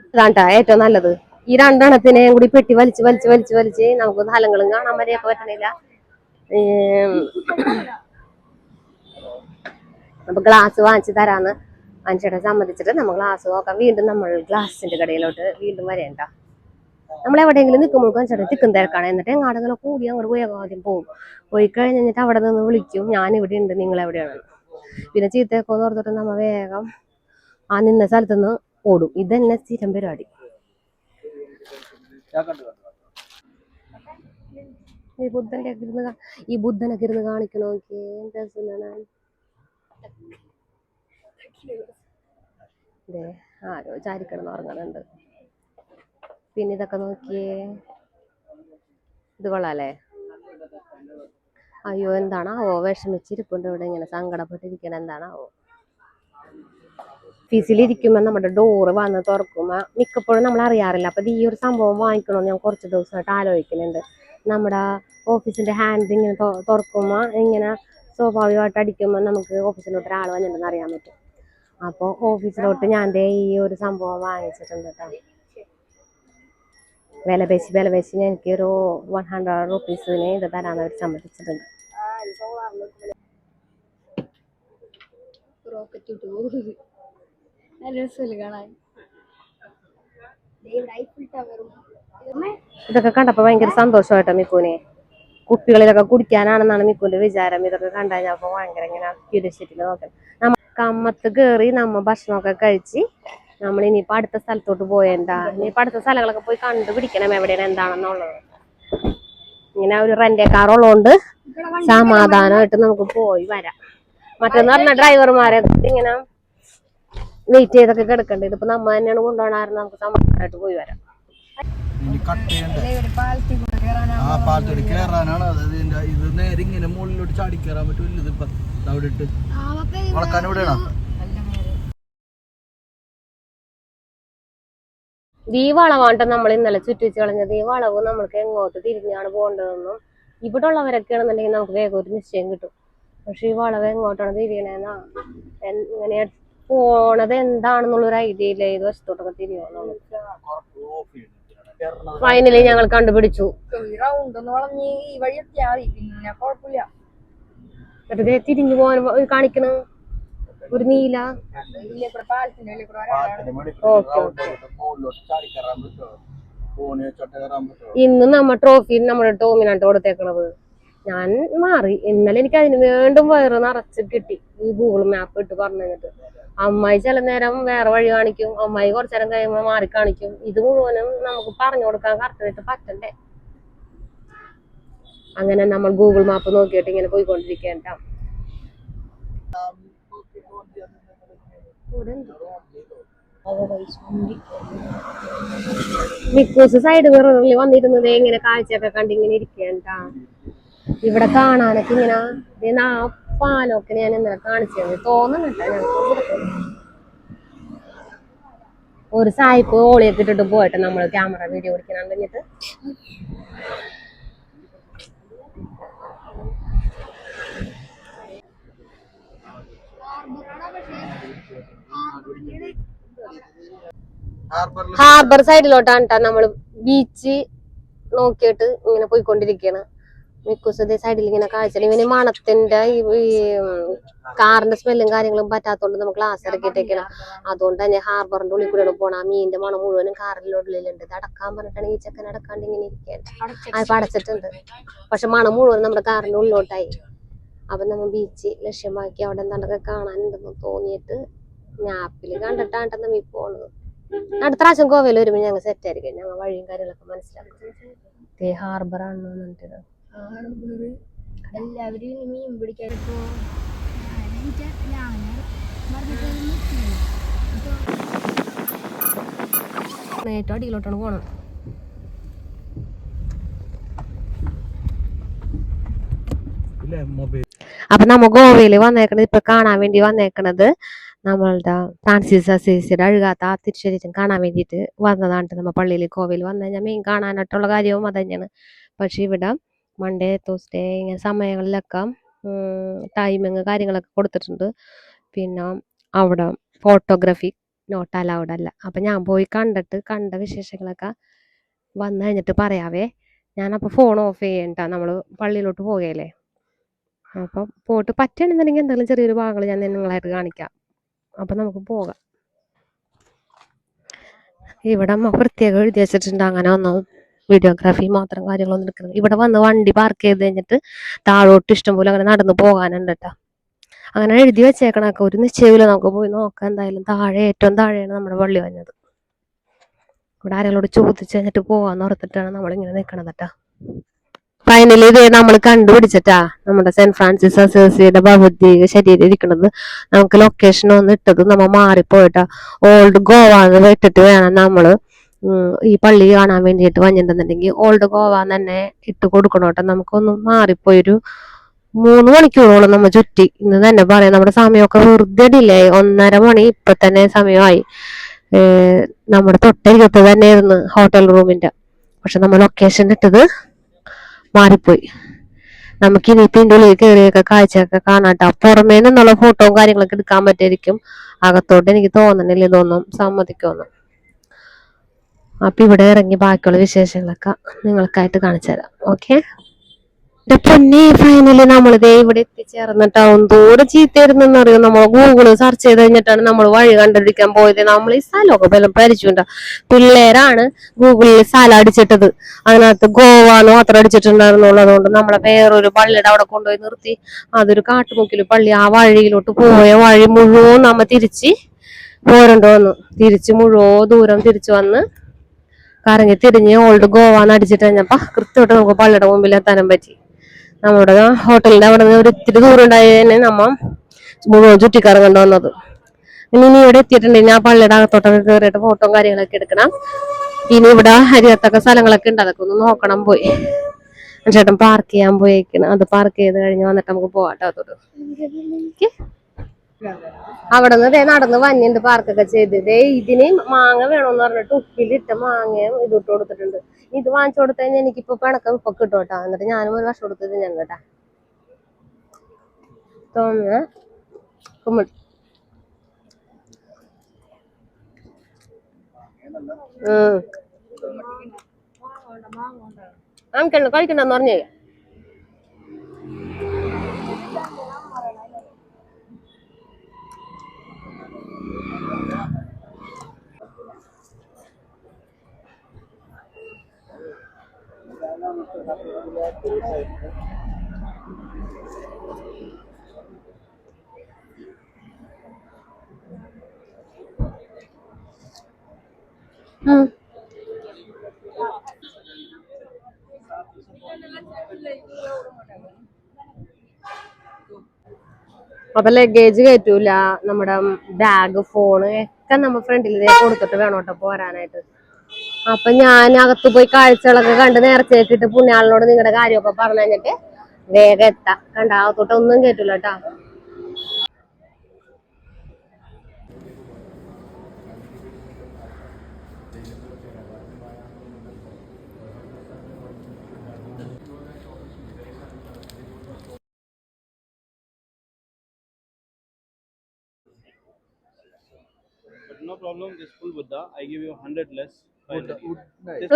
ഇതാണ്ടാ ഏറ്റവും നല്ലത് ഈ രണ്ടെണ്ണത്തിനെയും കൂടി പെട്ടി വലിച്ച് നമുക്ക് സ്ഥലങ്ങളും കാണാൻ വരെയൊക്കെ പറ്റണില്ല അപ്പൊ ഗ്ലാസ് വാങ്ങിച്ചു തരാന്ന് മനുഷ്യരെ സമ്മതിച്ചിട്ട് നമ്മൾ ഗ്ലാസ് നോക്കാം വീണ്ടും നമ്മൾ ഗ്ലാസിന്റെ കടയിലോട്ട് വീണ്ടും വരേണ്ട നമ്മൾ എവിടെയെങ്കിലും നിൽക്കുമ്പോൾ മനുഷ്യരുടെ തിക്കും തിരക്കാണ് എന്നിട്ട് എങ്ങാടെങ്കിലും കൂടി അങ്ങോട്ട് പോയി ആദ്യം പോയി കഴിഞ്ഞിട്ട് അവിടെ നിന്ന് വിളിക്കും ഞാൻ ഇവിടെ ഉണ്ട് നിങ്ങൾ എവിടെയാണ് പിന്നെ ചീത്തയൊക്കെ ഓർത്തിട്ട് നമ്മ വേഗം ആ നിന്ന സ്ഥലത്തുനിന്ന് ഓടും ഇതന്നെ സ്ഥിരം പരിപാടി ഈ ബുദ്ധനൊക്കെ ഇരുന്ന് കാണിക്കണോക്കെ ആരോ ചാരിക്കിടന്ന് ഉറങ്ങുന്നുണ്ട് പിന്നെ ഇതൊക്കെ നോക്കിയേ ഇത് കൊള്ളാല്ലേ അയ്യോ എന്താണാവോ വിഷമിച്ചിരിപ്പുണ്ട് ഇവിടെ ഇങ്ങനെ സങ്കടപ്പെട്ടിരിക്കണം എന്താണാവോ ഓഫീസിലിരിക്കുമ്പോ നമ്മുടെ ഡോറ് വന്ന് തുറക്കുമ്പോ മിക്കപ്പോഴും നമ്മൾ അറിയാറില്ല അപ്പൊ ഈ ഒരു സംഭവം വാങ്ങിക്കണമെന്ന് ഞാൻ കുറച്ച് ദിവസമായിട്ട് ആലോചിക്കുന്നുണ്ട് നമ്മുടെ ഓഫീസിന്റെ ഹാൻഡ് ഇങ്ങനെ തുറക്കുമ്പോ ഇങ്ങനെ സ്വാഭാവികമായിട്ട് അടിക്കുമ്പോൾ നമുക്ക് ഓഫീസിലോട്ട് ഒരാൾ വന്നിട്ടുണ്ടെന്ന് അറിയാൻ പറ്റും അപ്പോൾ ഓഫീസിലോട്ട് ഞാൻ ഈ ഒരു സംഭവം വാങ്ങിച്ചിട്ടുണ്ട് കേട്ടോ വില പേശി എനിക്കൊരു 100 റുപ്പീസിന് ഇത് തരാൻ അവർ സമ്മതിച്ചിട്ടുണ്ട് ഇതൊക്കെ കണ്ടപ്പോ ഭയങ്കര സന്തോഷമായിട്ടോ മിക്കുവിനെ കുപ്പികളിലൊക്കെ കുടിക്കാനാണെന്നാണ് മിക്കുവിന്റെ വിചാരം ഇതൊക്കെ കണ്ടുകഴിഞ്ഞപ്പോ ഭയങ്കര ഇങ്ങനെ ക്യൂരിയോസിറ്റിയിൽ നോക്കാം നമ്മ കമ്മത്ത് കയറി നമ്മ ഭക്ഷണമൊക്കെ കഴിച്ച് നമ്മൾ ഇനിയിപ്പോ അടുത്ത സ്ഥലത്തോട്ട് പോയേണ്ട ഇനിയിപ്പോ അടുത്ത സ്ഥലങ്ങളൊക്കെ പോയി കണ്ടുപിടിക്കണം എവിടെയാണ് എന്താണെന്നുള്ളത് ഇങ്ങനെ ഒരു റെന്റ് കാർ ഉള്ളതുകൊണ്ട് സമാധാനമായിട്ട് നമുക്ക് പോയി വരാം മറ്റെന്ന് പറഞ്ഞ ഡ്രൈവർമാരെ ഇങ്ങനെ വെയിറ്റ് ചെയ്തൊക്കെ കിടക്കണ്ടേ ഇതിപ്പോ നമ്മ തന്നെയാണ് കൊണ്ടുപോകണമായിരുന്നു നമുക്ക് സമാധാനമായിട്ട് പോയി വരാം കട്ട് ചെയ്യണ്ടേ. ആ പാലത്തോട് കയറാനാണ് അത്. ഇത് നേരെ ഇങ്ങനെ മുകളിലോട്ട് ചാടി കയറാൻ പറ്റൂല. ഇതിപ്പോ അവിടെ ഇട്ട് വളക്കാൻ എവിടെയാണോ ഈ വളവാണ്ട് നമ്മൾ ഇന്നലെ ചുറ്റിച്ച് കളഞ്ഞത്. ഈ വളവ് നമ്മൾക്ക് എങ്ങോട്ട് തിരിഞ്ഞാണ് പോകേണ്ടതെന്നും ഇവിടെ ഉള്ളവരൊക്കെ ആണെന്നുണ്ടെങ്കിൽ നമുക്ക് വേഗം ഒരു നിശ്ചയം കിട്ടും. പക്ഷെ ഈ വളവ് എങ്ങോട്ടാണ് തിരിയണേന്നാ ഇങ്ങനെ പോണത് എന്താണെന്നുള്ളൊരു ഐഡിയ ഇല്ല. ഏത് വശത്തോട്ടൊക്കെ തിരിയണം. ഫൈനലി ഞങ്ങൾ കണ്ടുപിടിച്ചു. വെറുതെ തിരിഞ്ഞു പോകാൻ കാണിക്കണ ഒരു നീല. ഇന്ന് നമ്മ ട്രോഫി നമ്മുടെ ടോമിനാട്ട് കൊടുത്തേക്കണത്. ഞാൻ മാറി. ഇന്നലെ എനിക്ക് അതിന് വീണ്ടും വയറ് നിറച്ച് കിട്ടി. ഈ ഗൂഗിൾ മാപ്പ് ഇട്ട് പറഞ്ഞിട്ട് അമ്മായി ചില നേരം വേറെ വഴി കാണിക്കും, അമ്മായി കുറച്ചു നേരം കഴിയുമ്പോൾ മാറി കാണിക്കും. ഇത് മുഴുവനും നമുക്ക് പറഞ്ഞു കൊടുക്കാൻ കറക്റ്റായിട്ട് പറ്റണ്ടേ. അങ്ങനെ നമ്മൾ ഗൂഗിൾ മാപ്പ് നോക്കിയിട്ട് ഇങ്ങനെ പോയിക്കൊണ്ടിരിക്കേണ്ട. മിക്കൂസ് സൈഡ് മിററിൽ വന്നിരുന്നത് ഇങ്ങനെ കാഴ്ചയൊക്കെ കണ്ടിങ്ങനെ ഇരിക്കേണ്ട. ഇവിടെ കാണാനൊക്കെ ഇങ്ങനെ ആ പാലൊക്കെ ഞാൻ ഇന്നലെ കാണിച്ചത് തോന്നുന്നുണ്ട്. ഞങ്ങൾക്ക് ഒരു സായിപ്പ് ഓളിയൊക്കെ ഇട്ടിട്ട് പോയിട്ട് നമ്മള് ക്യാമറ വീഡിയോ പിടിക്കണം കഴിഞ്ഞിട്ട് ഹാർബർ സൈഡിലോട്ടാണ് ട്ടാ നമ്മള് ബീച്ച് നോക്കിയിട്ട് ഇങ്ങനെ പോയിക്കൊണ്ടിരിക്കുകയാണ്. മിക്കൂസത്തെ സൈഡിൽ ഇങ്ങനെ കാഴ്ച. ഇവന് മണത്തിന്റെ ഈ കാറിന്റെ സ്മെല്ലും കാര്യങ്ങളും പറ്റാത്തോണ്ട് നമുക്ക് ഗ്ലാസ് ഇറക്കിയിട്ടേക്കണം. അതുകൊണ്ട് തന്നെ ഹാർബറിന്റെ ഉള്ളിൽ കൂടെ പോണം. ആ മീനിന്റെ മണം മുഴുവനും കാറിന്റെ ഉള്ളിലുണ്ട്. ഇത് അടക്കാൻ പറഞ്ഞിട്ടാണ് ഈ ചെക്കൻ അടക്കാണ്ട് ഇങ്ങനെ ഇരിക്കേണ്ട. അതിപ്പോ അടച്ചിട്ടുണ്ട്. പക്ഷെ മണം മുഴുവൻ നമ്മുടെ കാറിന്റെ ഉള്ളിലോട്ടായി. അപ്പൊ നമ്മൾ ബീച്ച് ലക്ഷ്യമാക്കി അവിടെ എന്തൊക്കെ കാണാനുണ്ടെന്ന് തോന്നിയിട്ട് മാപ്പില് കണ്ടിട്ടാണ് നമ്മ ഈ പോണത്. അടുത്ത പ്രാവശ്യം ഗോവയിൽ വരുമ്പോൾ ഞങ്ങൾ സെറ്റ് ആയിരിക്കും. ഞങ്ങൾ വഴിയും കാര്യങ്ങളൊക്കെ മനസ്സിലാക്കും. ഹാർബർ ആണെന്ന് പറഞ്ഞിട്ട് എല്ലാവരും മീൻ പിടിക്കാനിപ്പോ ഏറ്റവും അടിയിലോട്ടാണ് പോണത്. അപ്പൊ നമ്മ ഗോവയില് വന്നേക്കണത് ഇപ്പൊ കാണാൻ വേണ്ടി വന്നേക്കണത് നമ്മളുടെ ഫ്രാൻസിസ് അസീസിയുടെ അഴുകാത്ത ആ തിരുശരീരം കാണാൻ വേണ്ടിയിട്ട് വന്നതാണ്. നമ്മ പള്ളിയിൽ ഗോവയിൽ വന്നു കഴിഞ്ഞാൽ മെയിൻ കാണാനായിട്ടുള്ള കാര്യവും അത് തന്നെയാണ്. പക്ഷെ ഇവിടെ മൺഡേ ട്യൂസ്ഡേ ഇങ്ങനെ സമയങ്ങളിലൊക്കെ ടൈമിങ് കാര്യങ്ങളൊക്കെ കൊടുത്തിട്ടുണ്ട്. പിന്നെ അവിടെ ഫോട്ടോഗ്രാഫി നോട്ട് അലൗഡ് അല്ല. അപ്പം ഞാൻ പോയി കണ്ട വിശേഷങ്ങളൊക്കെ വന്നു കഴിഞ്ഞിട്ട് പറയാവേ. ഞാനപ്പോൾ ഫോൺ ഓഫ് ചെയ്യണ്ട, നമ്മൾ പള്ളിയിലോട്ട് പോകുകയല്ലേ. അപ്പം പോയിട്ട് പറ്റുകയാണെന്നുണ്ടെങ്കിൽ എന്തെങ്കിലും ചെറിയൊരു ഭാഗങ്ങൾ ഞാൻ നിങ്ങളായിട്ട് കാണിക്കാം. അപ്പം നമുക്ക് പോകാം. ഇവിടെ അമ്മ പ്രത്യേകം എഴുതി വെച്ചിട്ടുണ്ട് അങ്ങനെ ഒന്നും വീഡിയോഗ്രാഫി മാത്രം കാര്യങ്ങളൊന്നും എടുക്കുന്നത്. ഇവിടെ വന്ന് വണ്ടി പാർക്ക് ചെയ്ത് കഴിഞ്ഞിട്ട് താഴോട്ട് ഇഷ്ടംപോലെ അങ്ങനെ നടന്നു പോകാനുണ്ട് കേട്ടോ. അങ്ങനെ എഴുതി വെച്ചേക്കണൊക്കെ ഒരു നിശ്ചയമില്ല. നമുക്ക് പോയി നോക്കാം. എന്തായാലും താഴെ ഏറ്റവും താഴെയാണ് നമ്മുടെ പള്ളി വന്നത്. ഇവിടെ ആരെങ്കിലോട് ചോദിച്ചു കഴിഞ്ഞിട്ട് പോവാന്ന് ഓർത്തിട്ടാണ് നമ്മളിങ്ങനെ നിൽക്കണത് കേട്ടോ. ഫൈനലി ഇതേ നമ്മൾ കണ്ടുപിടിച്ചിട്ടാ നമ്മുടെ സെന്റ് ഫ്രാൻസിസ് അസേസിയുടെ ഭൗതിക ശരീരം ഇരിക്കുന്നത്. നമുക്ക് ലൊക്കേഷൻ ഒന്ന് ഇട്ടത് നമ്മ മാറിപ്പോയിട്ടാ. ഓൾഡ് ഗോവ എന്ന് ഇട്ടിട്ട് വേണം നമ്മള് ഈ പള്ളി കാണാൻ വേണ്ടിയിട്ട് വന്നിട്ടുണ്ടെന്നുണ്ടെങ്കിൽ ഓൾഡ് ഗോവ തന്നെ ഇട്ട് കൊടുക്കണോട്ടെ. നമുക്കൊന്ന് മാറിപ്പോയൊരു 3 മണിക്കൂറോളം നമ്മ ചുറ്റി. ഇന്ന് തന്നെ പറയാം, നമ്മുടെ സമയമൊക്കെ വെറുതെ ഡിലേ ആയി. 1:30 മണി ഇപ്പൊ തന്നെ സമയമായി. നമ്മുടെ തൊട്ടരികത്ത് തന്നെയായിരുന്നു ഹോട്ടൽ റൂമിന്റെ. പക്ഷെ നമ്മൾ ലൊക്കേഷൻ ഇട്ടത് മാറിപ്പോയി. നമുക്ക് ഇനിയിപ്പോ ഇതിന്റെ ഉള്ളിൽ കയറിയൊക്കെ കാഴ്ചയൊക്കെ കാണാട്ടോ. പുറമേ നിന്നുള്ള ഫോട്ടോയും കാര്യങ്ങളൊക്കെ എടുക്കാൻ പറ്റുമായിരിക്കും. അകത്തോട്ട് എനിക്ക് തോന്നണില്ല ഇതൊന്നും സമ്മതിക്കുമെന്ന്. അപ്പൊ ഇവിടെ ഇറങ്ങി ബാക്കിയുള്ള വിശേഷങ്ങളൊക്കെ നിങ്ങൾക്കായിട്ട് കാണിച്ചു തരാം. ഓക്കെ. പൊന്നെ ഫൈനലി നമ്മളിതേ ഇവിടെ എത്തിച്ചേർന്നിട്ടാവും. ദൂരെ ചീത്തയായിരുന്നെന്ന് അറിയാം. നമ്മൾ ഗൂഗിള് സെർച്ച് ചെയ്ത് കഴിഞ്ഞിട്ടാണ് നമ്മൾ വഴി കണ്ടുപിടിക്കാൻ പോയത്. നമ്മൾ ഈ സ്ഥലമൊക്കെ ബലം പരിചയമുണ്ടാവും. പിള്ളേരാണ് ഗൂഗിളിൽ സ്ഥലം അടിച്ചിട്ടത്. അതിനകത്ത് ഗോവ എന്ന് മാത്രം അടിച്ചിട്ടുണ്ടായിരുന്നുള്ളൂ. അതുകൊണ്ട് നമ്മളെ വേറൊരു പള്ളിയുടെ അവിടെ കൊണ്ടുപോയി നിർത്തി. അതൊരു കാട്ടുമുക്കില് പള്ളി. ആ വഴിയിലോട്ട് പോയ വഴി മുഴുവൻ നമ്മ തിരിച്ച് പോരണ്ടു വന്നു. തിരിച്ച് മുഴുവൻ ദൂരം തിരിച്ചു വന്ന് കറങ്ങി തിരിഞ്ഞ് ഓൾഡ് ഗോവ എന്ന് അടിച്ചിട്ട് കഴിഞ്ഞപ്പോ കൃത്യമായിട്ട് നമുക്ക് പള്ളിയുടെ മുമ്പിൽ എത്താനും പറ്റി. നമ്മുടെ ഹോട്ടലിന്റെ അവിടെ നിന്ന് ഒരു ഇത്തിരി ദൂരം ഉണ്ടായതിനെ നമ്മ മുഴുവൻ ചുറ്റിക്കറങ്ങേണ്ടി വന്നത്. ഇനി ഇവിടെ എത്തിയിട്ടുണ്ടെങ്കിൽ ആ പള്ളിയുടെ അകത്തോട്ടൊക്കെ കയറിയിട്ട് ഫോട്ടോ കാര്യങ്ങളൊക്കെ എടുക്കണം. ഇനി ഇവിടെ ഹരിയത്തൊക്കെ സ്ഥലങ്ങളൊക്കെ ഉണ്ട്, അതൊക്കെ ഒന്ന് നോക്കണം പോയി. ചേട്ടൻ പാർക്ക് ചെയ്യാൻ പോയേക്കണം, അത് പാർക്ക് ചെയ്ത് കഴിഞ്ഞ് വന്നിട്ട് നമുക്ക് പോവാട്ടോ. അതോട് അവിടെ നിന്ന് നടന്ന് വന്നിണ്ട് പാർക്കൊക്കെ ചെയ്ത്. ഇതിന് മാങ്ങ വേണോന്ന് പറഞ്ഞിട്ട് ഉപ്പിലിട്ട മാങ്ങയും ഇതിട്ട് കൊടുത്തിട്ടുണ്ട്. ഇത് വാങ്ങിച്ചു കൊടുത്തു കഴിഞ്ഞാൽ എനിക്കിപ്പോ പിണക്കം ഇപ്പൊ കിട്ടും കേട്ടോ. എന്നിട്ട് ഞാനും ഒരു വർഷം കൊടുത്തത് ഞാൻ കേട്ടാ കുമ്മിട്ട് കഴിക്കണ്ടെന്ന് പറഞ്ഞേ. അപ്പൊ ലഗേജ് കയറ്റൂല, നമ്മുടെ ബാഗ് ഫോണ് ഒക്കെ നമ്മ ഫ്രണ്ടിൽ കൊടുത്തിട്ട് വേണം കേട്ടോ പോരാനായിട്ട്. അപ്പൊ ഞാൻ അകത്ത് പോയി കാഴ്ചകളൊക്കെ കണ്ട് നേർച്ചയാക്കിട്ട് പുണ്യാളിനോട് നിങ്ങളുടെ കാര്യമൊക്കെ പറഞ്ഞു കഴിഞ്ഞിട്ട് വേഗം എത്താം. കണ്ട അകത്തോട്ട് ഒന്നും കേറ്റൂല കേട്ടാ. No problem, this full Buddha. I give you 100 less.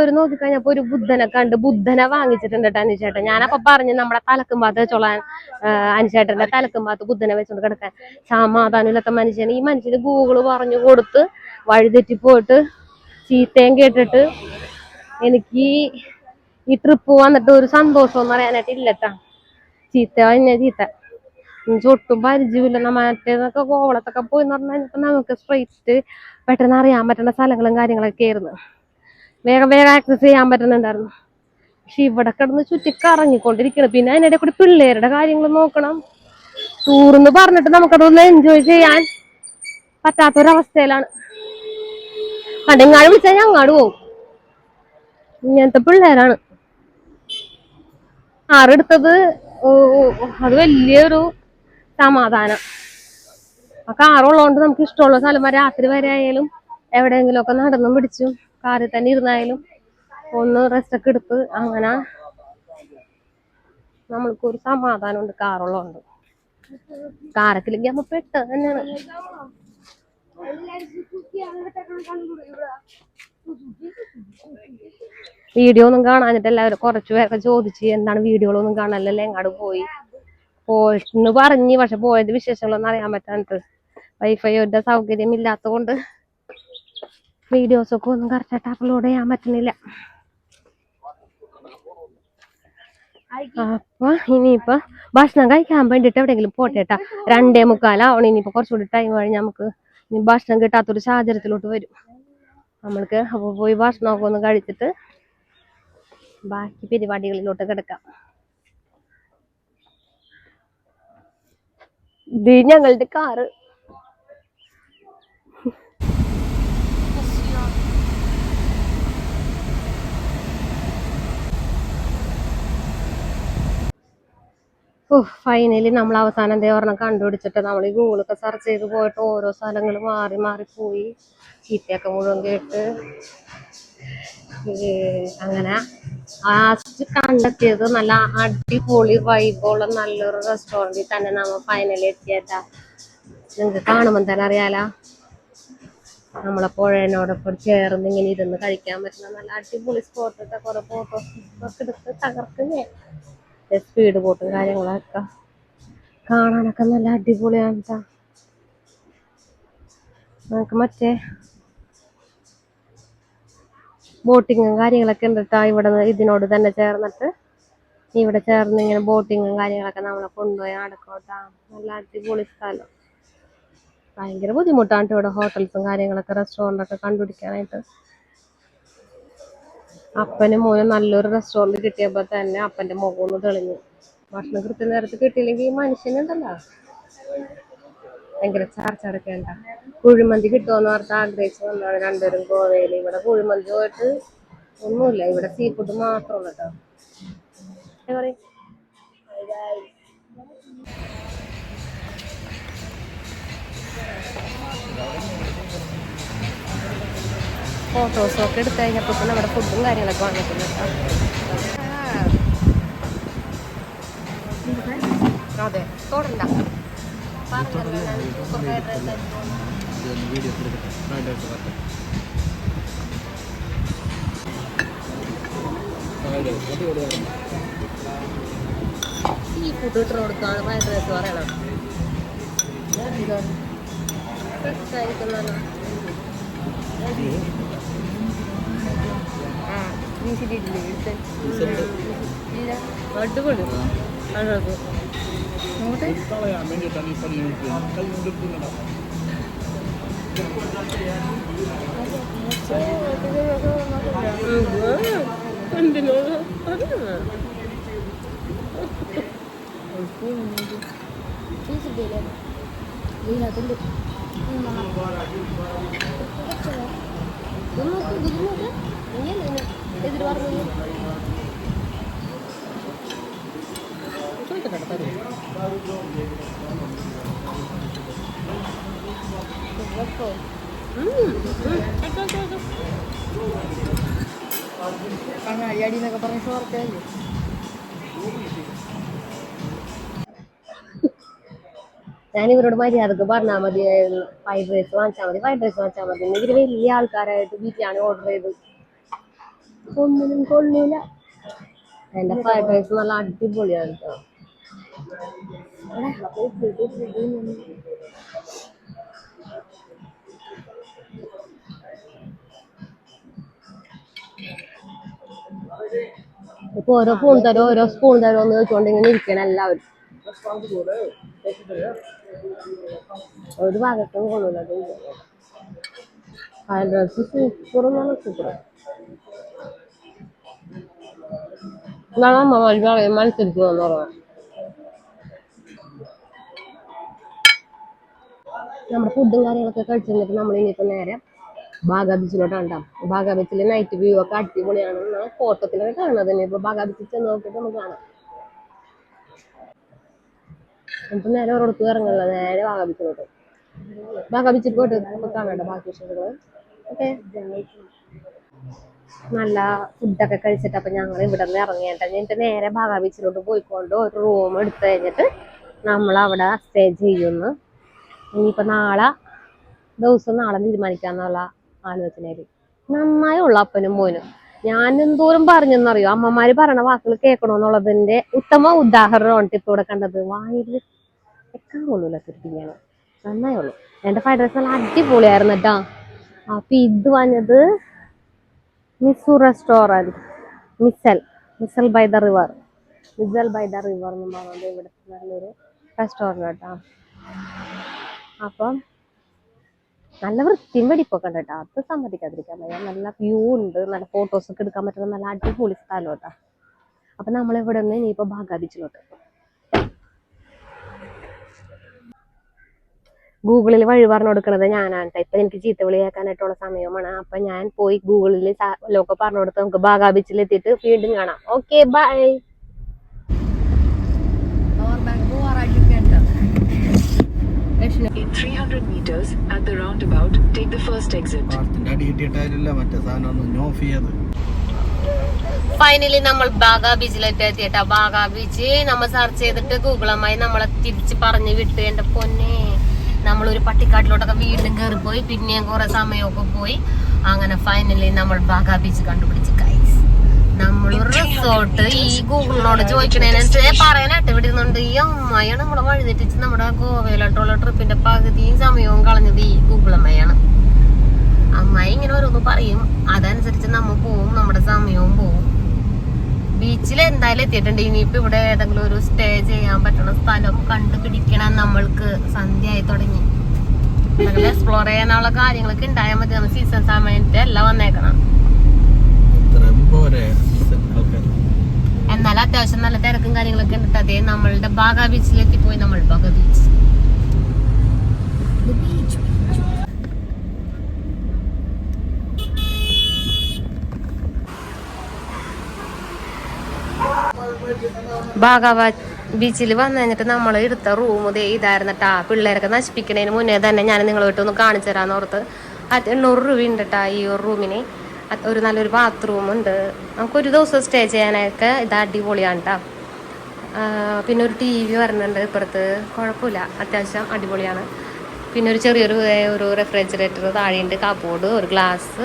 ഒരു നോക്കിക്കഴിഞ്ഞപ്പോ ഒരു ബുദ്ധനെ കണ്ട്, ബുദ്ധനെ വാങ്ങിച്ചിട്ടുണ്ട് കേട്ടോ അനുചേട്ടൻ. ഞാനപ്പൊ പറഞ്ഞു നമ്മുടെ തലക്കുമ്പാത്ത് വെച്ചോളാൻ, അനുചേട്ടന്റെ തലക്കുമ്പാത്ത് ബുദ്ധനെ വെച്ചോണ്ട് കിടക്കാൻ. സമാധാനമില്ലാത്ത മനുഷ്യന്. ഈ മനുഷ്യന് ഗൂഗിള് പറഞ്ഞു കൊടുത്ത് വഴിതെറ്റി പോയിട്ട് ചീത്തയും കേട്ടിട്ട് എനിക്ക് ഈ ട്രിപ്പ് വന്നിട്ട് ഒരു സന്തോഷം എന്ന് പറയാനായിട്ട് ഇല്ലട്ടാ. ചീത്ത കഴിഞ്ഞ ചീത്ത ഒട്ടും പരിചയമില്ല. മറ്റേതൊക്കെ കോവളത്തൊക്കെ പോയിന്ന് പറഞ്ഞാൽ നമുക്ക് സ്ട്രെയിറ്റ് പെട്ടെന്ന് അറിയാൻ പറ്റുന്ന സ്ഥലങ്ങളും കാര്യങ്ങളൊക്കെ ആയിരുന്നു, വേഗം വേഗം ആക്സസ് ചെയ്യാൻ പറ്റുന്നുണ്ടായിരുന്നു. പക്ഷെ ഇവിടെ കിടന്ന് ചുറ്റിക്കറങ്ങിക്കൊണ്ടിരിക്കണം. പിന്നെ അതിനിടെ കൂടി പിള്ളേരുടെ കാര്യങ്ങൾ നോക്കണം. ടൂറെന്ന് പറഞ്ഞിട്ട് നമുക്കതൊന്ന് എൻജോയ് ചെയ്യാൻ പറ്റാത്തൊരവസ്ഥയിലാണ്. കണ്ടെങ്ങാട് വിളിച്ചാൽ അങ്ങാട് പോവും. ഇങ്ങനത്തെ പിള്ളേരാണ്. കാറെടുത്തത് അത് വലിയൊരു സമാധാനം. ആ കാറുള്ളതുകൊണ്ട് നമുക്ക് ഇഷ്ടമുള്ള സ്ഥലം വരെ രാത്രി വരെ ആയാലും എവിടെയെങ്കിലും ഒക്കെ നടന്നും പിടിച്ചും കാറിൽ തന്നെ ഇരുന്നായാലും ഒന്ന് റെസ്റ്റ് ഒക്കെ എടുത്ത് അങ്ങനെ നമ്മൾക്കൊരു സമാധാനം ഉണ്ട് കാറുള്ളതുകൊണ്ട്. കാറൊക്കെ ഇല്ലെങ്കിൽ അമ്മ പെട്ട തന്നെയാണ്. വീഡിയോ ഒന്നും കാണാഞ്ഞിട്ട് എല്ലാവരും കുറച്ചു പേരൊക്കെ ചോദിച്ച് എന്താണ് വീഡിയോകളൊന്നും കാണാനല്ലേ എങ്ങാട് പോയിന്ന് പറഞ്ഞ്. പക്ഷെ പോയത് വിശേഷങ്ങളൊന്നും അറിയാൻ പറ്റാണ്ട് വൈഫൈയുടെ സൗകര്യം ഇല്ലാത്തത് കൊണ്ട് വീഡിയോസൊക്കെ ഒന്നും കറക്റ്റായിട്ട് അപ്ലോഡ് ചെയ്യാൻ പറ്റുന്നില്ല. അപ്പൊ ഇനിയിപ്പൊ ഭക്ഷണം കഴിക്കാൻ വേണ്ടിട്ട് എവിടെയെങ്കിലും പോട്ടേട്ടാ. 2:45 ഇനിയിപ്പോ കുറച്ചുകൂടി ടൈം കഴിഞ്ഞ് നമുക്ക് ഇനി ഭക്ഷണം കിട്ടാത്തൊരു സാഹചര്യത്തിലോട്ട് വരും നമ്മൾക്ക്. അപ്പൊ പോയി ഭക്ഷണമൊക്കെ ഒന്ന് കഴിച്ചിട്ട് ബാക്കി പരിപാടികളിലോട്ട് കിടക്കാം. ഇത് ഞങ്ങളുടെ കാറ്. ഫൈനലി നമ്മൾ അവസാനം എന്തേ പറഞ്ഞ കണ്ടുപിടിച്ചിട്ട് നമ്മൾ ഈ ഗൂഗിളൊക്കെ സെർച്ച് ചെയ്ത് പോയിട്ട് ഓരോ സ്ഥലങ്ങൾ മാറി മാറി പോയി ചീത്തയൊക്കെ മുഴുവൻ കേട്ട് അങ്ങനെ ലാസ്റ്റ് കണ്ടെത്തിയത് നല്ല അടിപൊളി വൈബുള്ള നല്ലൊരു റെസ്റ്റോറൻറ്റിൽ തന്നെ നമ്മൾ ഫൈനലി എത്തിയേട്ടാ. നിങ്ങൾക്ക് കാണുമ്പോൾ തന്നെ അറിയാലോ, നമ്മളെ പുഴേനോടൊപ്പം ചേർന്ന് ഇങ്ങനെ ഇരുന്ന് കഴിക്കാൻ പറ്റുന്ന നല്ല അടിപൊളി സ്പോട്ടൊക്കെ കുറെ ഫോട്ടോസ് ഒക്കെ എടുത്ത് തകർക്കുന്നേ. സ്പീഡ് ബോട്ടും കാര്യങ്ങളൊക്കെ കാണാനൊക്കെ നല്ല അടിപൊളിയാണ് കേട്ടോ. നമുക്ക് മറ്റേ ബോട്ടിങ്ങും കാര്യങ്ങളൊക്കെ ഉണ്ട് കേട്ടോ. ഇവിടെ ഇതിനോട് തന്നെ ചേർന്നിട്ട് ഇവിടെ ചേർന്ന് ഇങ്ങനെ ബോട്ടിങ്ങും കാര്യങ്ങളൊക്കെ നമ്മളെ കൊണ്ടുപോയി നടക്കോട്ടാ. നല്ല അടിപൊളി സ്ഥലം. ഭയങ്കര ബുദ്ധിമുട്ടാണ് ഇവിടെ ഹോട്ടൽസും കാര്യങ്ങളൊക്കെ റെസ്റ്റോറൻ്റൊക്കെ കണ്ടുപിടിക്കാനായിട്ട്. അപ്പനും മോനും നല്ലൊരു റെസ്റ്റോറൻറ്റ് കിട്ടിയപ്പോൾ തന്നെ അപ്പൻ്റെ മുഖം ഒന്ന് തെളിഞ്ഞു. ഭക്ഷണം കൃത്യ നേരത്ത് കിട്ടിയില്ലെങ്കിൽ മനുഷ്യനുണ്ടല്ലോ ഭയങ്കര ചാർജ് എടുക്കേണ്ട. കുഴിമന്തി കിട്ടുമെന്ന് പറഞ്ഞാൽ ആഗ്രഹിച്ച് വന്നാണ് രണ്ടുപേരും ഗോവയിൽ. ഇവിടെ കുഴിമന്തി പോയിട്ട് ഒന്നുമില്ല, ഇവിടെ സീ ഫുഡ് മാത്രമുള്ളൂ കേട്ടോ. ഫോട്ടോസൊക്കെ എടുത്തു കഴിഞ്ഞപ്പോൾ നമ്മുടെ ഫുഡും കാര്യങ്ങളൊക്കെ വന്നിട്ടുണ്ട് കേട്ടോ. അതെ തോടണ്ട സീ ഫുഡ് ഇട്ട് കൊടുക്കാണ് ഫ്രൈഡ് റൈസ് പറയണം. അടിപൊളി അഴക് എതിര് പറഞ്ഞു അടിയെന്നൊക്കെ പറഞ്ഞ ഷോർട്ടല്ലേ. ഞാനിവരോട് മര്യാദക്ക് പറഞ്ഞാൽ മതിയായിരുന്നു, ഫ്രൈഡ് റൈസ് വാങ്ങിച്ചാൽ മതി, ഫ്രൈഡ് റൈസ് വാങ്ങിച്ചാൽ മതി. ഇവര് വലിയ ആൾക്കാരായിട്ട് ബിരിയാണി ഓർഡർ ചെയ്ത് ഒന്നിനും കൊള്ളൂല. എന്റെ ഫ്രൈഡ് റൈസ് നല്ല അടിപൊളിയാണ് കേട്ടോ. ഇപ്പൊ ഓരോ സ്പൂൺ തരോ ഓരോ സ്പൂൺ തരോ എന്ന് വെച്ചോണ്ട് ഇങ്ങനെ ഇരിക്കണം എല്ലാവരും. ഒരു ഭാഗത്തും കൊള്ളൂല. ഫ്രൈഡ് റൈസ് സൂപ്പറെന്നാണ്, സൂപ്പർ. ഇതാണ് അമ്മ മത്സരിച്ചു എന്ന് പറയാം. നമ്മുടെ ഫുഡും കാര്യങ്ങളൊക്കെ കഴിച്ചു കഴിഞ്ഞിട്ട് നമ്മൾ ഇനിയിപ്പോ നേരെ ബാഗ ബീച്ചിലോട്ടാണ്. ബാഗ ബീച്ചിലെ നൈറ്റ് വ്യൂ ഒക്കെ അടിപൊളിയാണ്. ഫോട്ടോത്തിലൊക്കെ കാണുന്നത് തന്നെ. ഇപ്പൊ ബാഗ ബീച്ചിൽ ചെന്ന് നോക്കിയിട്ട് നമുക്ക് കാണാം. നമുക്ക് നേരെ ഒരിടത്ത് ഇറങ്ങുന്നില്ല, നേരെ ബാഗ ബീച്ചിലോട്ട്. ബാഗ ബീച്ചിൽ പോയിട്ട് നമുക്ക് കാണണ്ട ബാക്കി വിഷയങ്ങള്. ഓക്കെ, നല്ല ഫുഡൊക്കെ കഴിച്ചിട്ട് അപ്പൊ ഞങ്ങൾ ഇവിടെ നിന്ന് ഇറങ്ങിയിട്ട് കഴിഞ്ഞിട്ട് നേരെ ബാഗ ബീച്ചിലോട്ട് പോയിക്കൊണ്ട് ഒരു റൂം എടുത്തു കഴിഞ്ഞിട്ട് നമ്മൾ അവിടെ സ്റ്റേ ചെയ്യുന്നു. ഇനിയിപ്പോ നാളെ തീരുമാനിക്കാന്നുള്ള ആലോചനയില്. നന്നായുള്ള അപ്പനും മോനും. ഞാൻ എന്തോരം പറഞ്ഞെന്നറിയോ, അമ്മമാര് പറയണ വാക്കുകൾ കേൾക്കണമെന്നുള്ളതിന്റെ ഉത്തമ ഉദാഹരണമാണ് ഇപ്പൊ ഇവിടെ കണ്ടത്. വായിൽ വെക്കാൻ കൊള്ളൂല തിരിഞ്ഞാണ്. നന്നായുള്ളൂ. എന്റെ ഫ്രൈഡ് റൈസ് നല്ല അടിപൊളിയായിരുന്നു കേട്ടോ. അപ്പൊ ഇത് വന്നത് മിസു restaurant, Misal by the river എന്ന് പറഞ്ഞത് ഇവിടുത്തെ നല്ലൊരു റെസ്റ്റോറന്റ് കേട്ടോ. അപ്പം നല്ല വൃത്തിയും വെടിപ്പൊക്കെ ഉണ്ട് കേട്ടോ, അത് സമ്മതിക്കാതിരിക്കാൻ വയ്യ. നല്ല വ്യൂ ഉണ്ട്, നല്ല ഫോട്ടോസ് ഒക്കെ എടുക്കാൻ പറ്റുന്ന നല്ല അടിപൊളി സ്ഥലം കേട്ടോ. അപ്പൊ നമ്മളിവിടെ നിന്ന് ഇനിയിപ്പോ ബാഗ ബീച്ചിലോട്ട്. ഗൂഗിളിൽ വഴി പറഞ്ഞു കൊടുക്കണത് ഞാനാണ്. ഇപ്പൊ എനിക്ക് ചീത്ത വിളി കേൾക്കാനായിട്ടുള്ള സമയമാണ്. അപ്പൊ ഞാൻ പോയി ഗൂഗിളിൽ ലോക്കെ പറഞ്ഞു കൊടുത്ത് നമുക്ക് ബാഗ ബീച്ചിൽ എത്തിയിട്ട് വീണ്ടും കാണാം. Okay, bye. In 300 meters at the roundabout, take the first exit. Finally നമ്മൾ ബാഗ ബീച്ചിലേക്ക് എത്തിയിട്ടാ. ബാഗ ബീച്ച് നമ്മൾ സെർച്ച് ചെയ്തിട്ട് ഗൂഗിൾ അമ്മായി നമ്മളെ തിരിച്ച് പറഞ്ഞു വിട്ട്. എന്റെ പൊന്നെ, നമ്മളൊരു പട്ടിക്കാട്ടിലോട്ടൊക്കെ വീണ്ടും കയറിപ്പോയി, പിന്നെയും കുറെ സമയമൊക്കെ പോയി. അങ്ങനെ ഫൈനലി നമ്മൾ ബാഗ ബീച്ച് കണ്ടുപിടിച്ച്. ഗൈസ്, നമ്മളൊരു റിസോർട്ട് ഈ ഗൂഗിളിനോട് ചോദിക്കണേനനുസരിച്ച് പറയാനായിട്ട് ഇവിടെ ഇരുന്നുണ്ട്. ഈ അമ്മയാണ് നമ്മളെ വഴിതെറ്റിച്ച് നമ്മുടെ ഗോവയിലോട്ടുള്ള ട്രിപ്പിന്റെ പകുതിയും സമയവും കളഞ്ഞത് ഈ ഗൂഗിൾ അമ്മയാണ്. അമ്മായി ഇങ്ങനെ ഓരോന്ന് പറയും, അതനുസരിച്ച് നമ്മൾ പോവും, നമ്മുടെ സമയവും പോവും. ബീച്ചിൽ എന്തായാലും എത്തിയിട്ടുണ്ട്. ഇനിയിപ്പോ ഇവിടെ ഏതെങ്കിലും ഒരു സ്റ്റേ ചെയ്യാൻ പറ്റുന്ന സ്ഥലം കണ്ടുപിടിക്കണം. നമ്മൾക്ക് സന്ധ്യയായി തുടങ്ങി. എന്തെങ്കിലും എക്സ്പ്ലോർ ചെയ്യാനുള്ള കാര്യങ്ങളൊക്കെ ഉണ്ടായാൽ മതി. നമ്മൾ സീസൺ സമയത്ത് എല്ലാം വന്നേക്കണം. എന്നാലും അത്യാവശ്യം നല്ല തിരക്കും കാര്യങ്ങളൊക്കെ ഉണ്ട്. അതേ നമ്മളുടെ ബാഗ ബീച്ചിലെത്തിപ്പോയി. നമ്മൾ ബാഗ ബീച്ച് ഭാഗവത് ബീച്ചിൽ വന്നു കഴിഞ്ഞിട്ട് നമ്മൾ എടുത്ത റൂം ഇതായിരുന്നട്ടാ. പിള്ളേരൊക്കെ നശിപ്പിക്കണതിന് മുന്നേ തന്നെ ഞാൻ നിങ്ങളോട്ട് ഒന്ന് കാണിച്ചു തരാന്ന് ഓർത്ത്. 800 രൂപ ഉണ്ട് കേട്ടാ ഈ ഒരു റൂമിന്. ഒരു നല്ലൊരു ബാത്റൂം ഉണ്ട്. നമുക്കൊരു ദിവസം സ്റ്റേ ചെയ്യാനൊക്കെ ഇത് അടിപൊളിയാണ് കേട്ടോ. പിന്നെ ഒരു TV വരുന്നുണ്ട് ഇപ്പുറത്ത്, കുഴപ്പമില്ല, അത്യാവശ്യം അടിപൊളിയാണ്. പിന്നെ ഒരു ചെറിയൊരു റെഫ്രിജറേറ്റർ താഴെയുണ്ട്, കാപ്പോർഡ്, ഒരു ഗ്ലാസ്.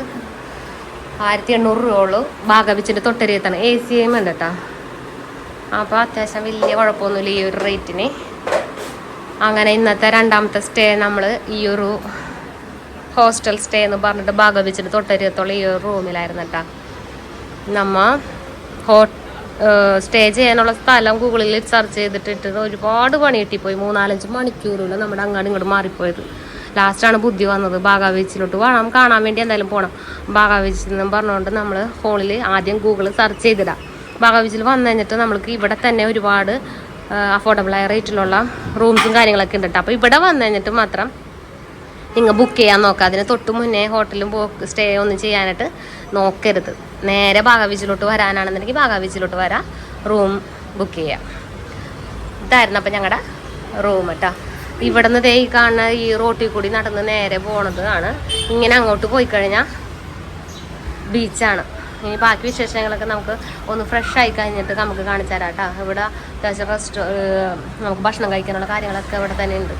1800 രൂപയുള്ളൂ. ഭാഗവച്ചിൻ്റെ തൊട്ടരിയത്താണ്. AC ഉണ്ട് കേട്ടോ. അപ്പോൾ അത്യാവശ്യം വലിയ കുഴപ്പമൊന്നുമില്ല ഈ ഒരു റേറ്റിന്. അങ്ങനെ ഇന്നത്തെ രണ്ടാമത്തെ സ്റ്റേ നമ്മൾ ഈ ഒരു ഹോസ്റ്റൽ സ്റ്റേ എന്ന് പറഞ്ഞിട്ട് ഭാഗവച്ചിൻ്റെ തൊട്ടരിയത്തുള്ള ഈ ഒരു റൂമിലായിരുന്നു കേട്ടോ. നമ്മ സ്റ്റേ ചെയ്യാനുള്ള സ്ഥലം ഗൂഗിളിൽ സെർച്ച് ചെയ്തിട്ടിട്ട് ഒരുപാട് പണി കിട്ടിപ്പോയി. 3-4 മണിക്കൂറിൽ നമ്മുടെ അങ്ങോട്ടും ഇങ്ങോട്ട് മാറിപ്പോയത്. ലാസ്റ്റാണ് ബുദ്ധി വന്നത്. ബാഗാ ബീച്ചിലോട്ട് വേണം, കാണാൻ വേണ്ടി എന്തായാലും പോകണം. ബാഗാ ബീച്ചിൽ നിന്നും പറഞ്ഞുകൊണ്ട് നമ്മൾ ഫോണിൽ ആദ്യം ഗൂഗിൾ സെർച്ച് ചെയ്തിടാം. ബാഗാ ബീച്ചിൽ വന്നു കഴിഞ്ഞിട്ട് നമ്മൾക്ക് ഇവിടെ തന്നെ ഒരുപാട് അഫോർഡബിളായ റേറ്റിലുള്ള റൂംസും കാര്യങ്ങളൊക്കെ ഉണ്ട് കേട്ടോ. അപ്പോൾ ഇവിടെ വന്നു കഴിഞ്ഞിട്ട് മാത്രം നിങ്ങൾ ബുക്ക് ചെയ്യാൻ നോക്കുക. അതിന് തൊട്ട് മുന്നേ ഹോട്ടലും സ്റ്റേ ഒന്നും ചെയ്യാനായിട്ട് നോക്കരുത്. നേരെ ബാഗാ ബീച്ചിലോട്ട് വരാനാണെന്നുണ്ടെങ്കിൽ ബാഗാ ബീച്ചിലോട്ട് വരാം, റൂം ബുക്ക് ചെയ്യാം. ഇതായിരുന്നു അപ്പം ഞങ്ങളുടെ റൂം കേട്ടോ. ഇവിടെ നിന്ന് ഈ കാണുന്ന ഈ റോട്ടിൽ കൂടി നടന്ന് നേരെ പോണത് ആണ്. ഇങ്ങനെ അങ്ങോട്ട് പോയി കഴിഞ്ഞാൽ ബീച്ചാണ്. ഇനി ബാക്കി വിശേഷങ്ങളൊക്കെ നമുക്ക് ഒന്ന് ഫ്രഷ് ആയി കഴിഞ്ഞിട്ട് നമുക്ക് കാണിച്ചു തരാം കേട്ടോ. ഇവിടെ അത്യാവശ്യം നമുക്ക് ഭക്ഷണം കഴിക്കാനുള്ള കാര്യങ്ങളൊക്കെ ഇവിടെ തന്നെ ഉണ്ട്.